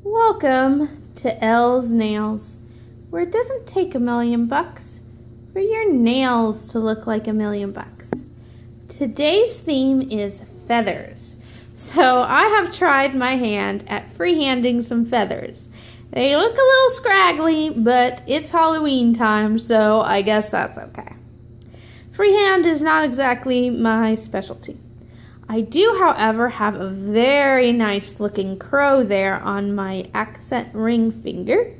Welcome to Elle's Nails, where it doesn't take $1,000,000 for your nails to look like $1,000,000. Today's theme is feathers. So I have tried my hand at freehanding some feathers. They look a little scraggly, but it's Halloween time, so I guess that's okay. Freehand is not exactly my specialty. I do, however, have a very nice looking crow there on my accent ring finger,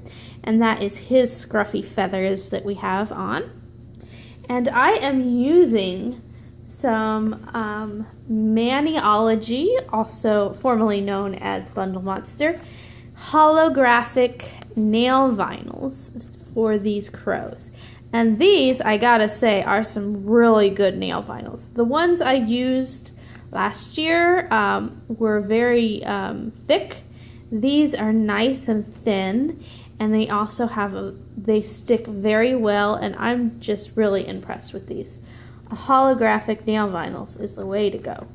and that is his scruffy feathers that we have on. And I am using some Maniology, also formerly known as Bundle Monster, holographic nail vinyls for these crows. And these, I gotta say, are some really good nail vinyls. The ones I used last year were very thick. These are nice and thin, and they also they stick very well, and I'm just really impressed with these. Holographic nail vinyls is the way to go.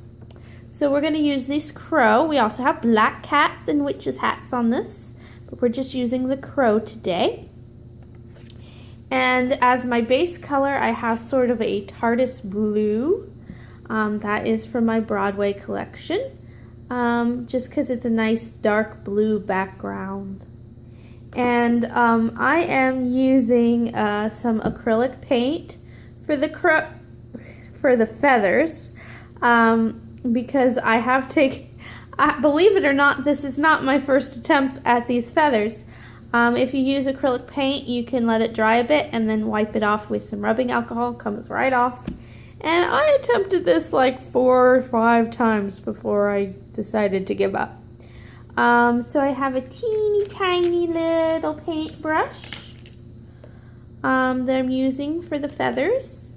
So we're going to use this crow. We also have black cats and witches hats on this, but we're just using the crow today. And as my base color, I have sort of a TARDIS blue. That is from my Broadway collection, just because it's a nice dark blue background. And I am using some acrylic paint for the feathers, because I have believe it or not, this is not my first attempt at these feathers. If you use acrylic paint, you can let it dry a bit and then wipe it off with some rubbing alcohol. It comes right off. And I attempted this like 4 or 5 times before I decided to give up. So I have a teeny tiny little paintbrush that I'm using for the feathers.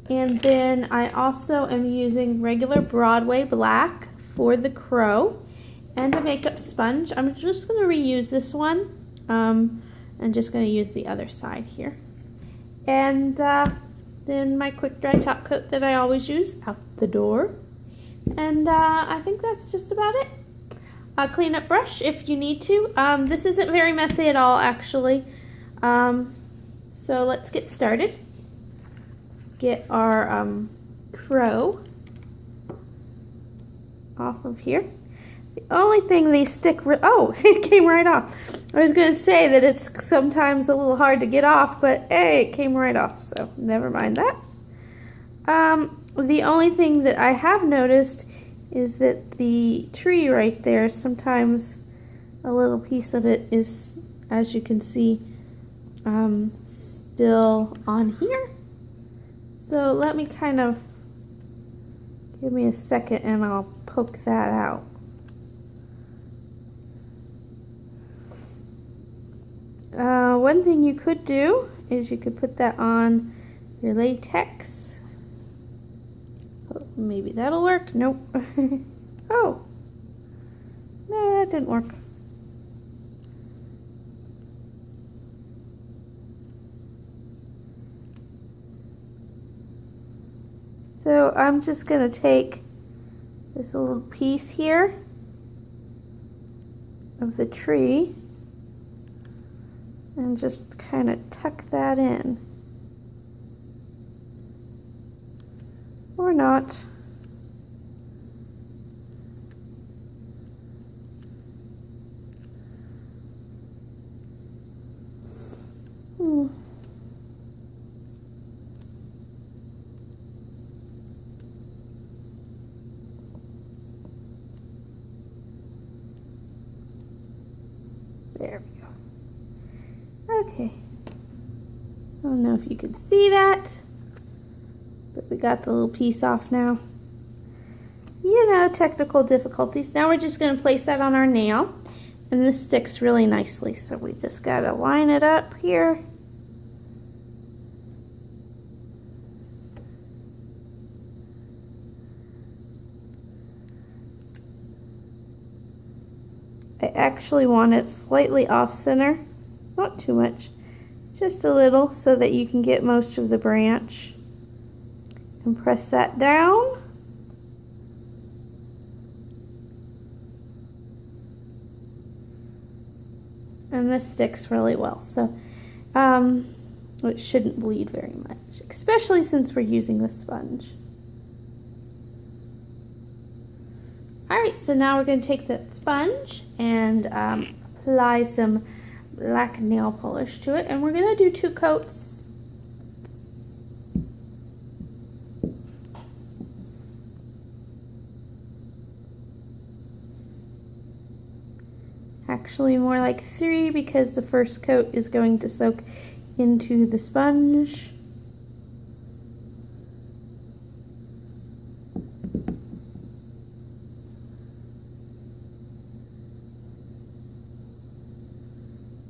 And then I also am using regular Broadway black for the crow and a makeup sponge. I'm just going to reuse this one. I'm just going to use the other side here. And then my quick dry top coat that I always use out the door. And I think that's just about it. A cleanup brush if you need to. This isn't very messy at all, actually. So let's get started. Get our crow off of here. The only thing they stick, oh, it came right off. I was going to say that it's sometimes a little hard to get off, but hey, it came right off, so never mind that. The only thing that I have noticed is that the tree right there, sometimes a little piece of it is, as you can see, still on here. So let me give me a second and I'll poke that out. One thing you could do is you could put that on your latex. Oh, maybe that'll work. Nope. Oh. No, that didn't work. So I'm just going to take this little piece here of the tree and just kind of tuck that in. Or not. There we go. Okay. I don't know if you can see that, but we got the little piece off now. You know, technical difficulties. Now we're just going to place that on our nail, and this sticks really nicely, so we just got to line it up here. I actually want it slightly off center, not too much, just a little, so that you can get most of the branch. And press that down. And this sticks really well, so it shouldn't bleed very much, especially since we're using the sponge. Alright, so now we're going to take that sponge and apply some black nail polish to it, and we're going to do 2 coats. Actually more like 3, because the first coat is going to soak into the sponge.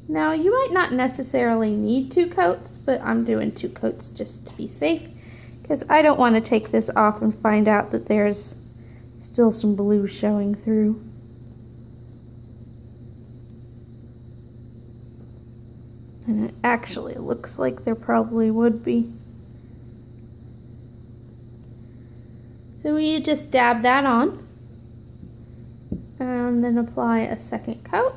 Now you might not necessarily need 2 coats, but I'm doing 2 coats just to be safe, because I don't want to take this off and find out that there's still some blue showing through. And it actually looks like there probably would be. So we just dab that on and then apply a second coat.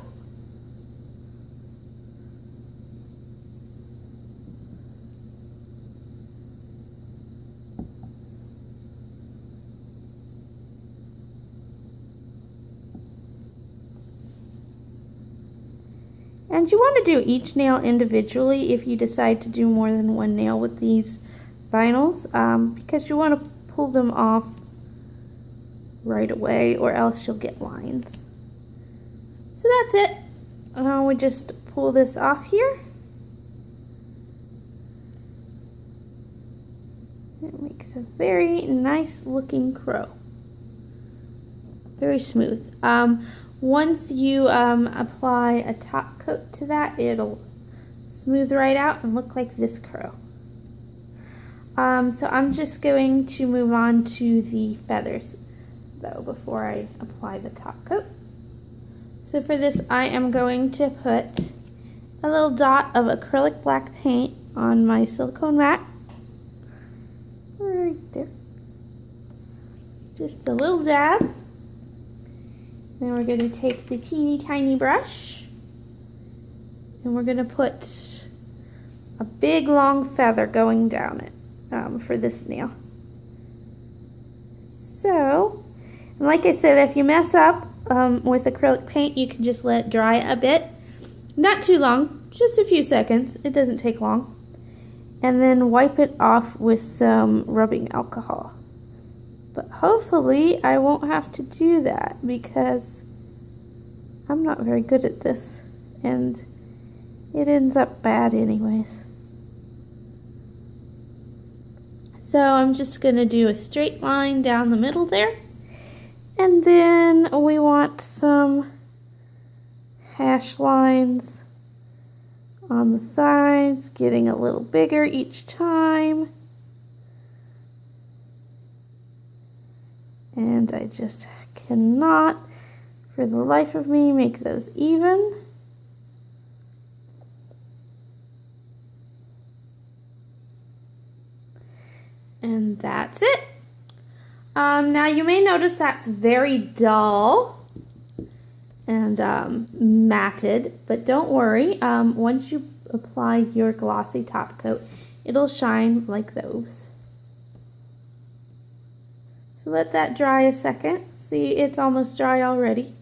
And you want to do each nail individually if you decide to do more than 1 nail with these vinyls, because you want to pull them off right away or else you'll get lines. So that's it. We just pull this off here. It makes a very nice looking crow. Very smooth. Once you apply a top coat to that, it'll smooth right out and look like this crow. So I'm just going to move on to the feathers though before I apply the top coat. So for this I am going to put a little dot of acrylic black paint on my silicone mat. Right there. Just a little dab. Then we're going to take the teeny tiny brush and we're going to put a big long feather going down it for this nail. So, and like I said, if you mess up with acrylic paint, you can just let it dry a bit. Not too long, just a few seconds. It doesn't take long. And then wipe it off with some rubbing alcohol. But hopefully I won't have to do that because I'm not very good at this and it ends up bad anyways. So I'm just going to do a straight line down the middle there, and then we want some hash lines on the sides, getting a little bigger each time. And I just cannot, for the life of me, make those even. And that's it. Now you may notice that's very dull and matted, but don't worry. Once you apply your glossy top coat, it'll shine like those. So let that dry a second. See, it's almost dry already.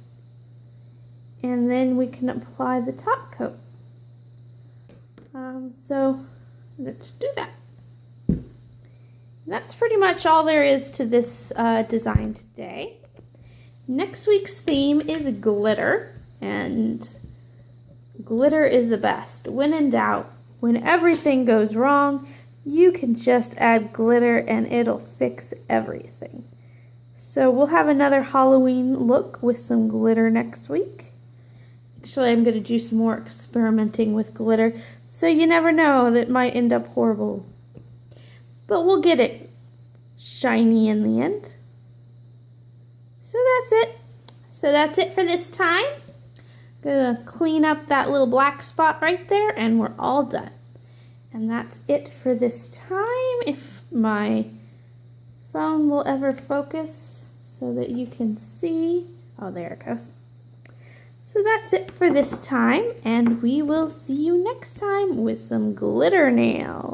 And then we can apply the top coat. So let's do that. That's pretty much all there is to this design today. Next week's theme is glitter, and glitter is the best. When in doubt, when everything goes wrong, you can just add glitter and it'll fix everything. So we'll have another Halloween look with some glitter next week. Actually, I'm going to do some more experimenting with glitter, so you never know, that might end up horrible. But we'll get it shiny in the end. So that's it. So that's it for this time. Gonna clean up that little black spot right there and we're all done. And that's it for this time. If my phone will ever focus so that you can see. Oh, there it goes. So So that's it for this time, and we will see you next time with some glitter nails.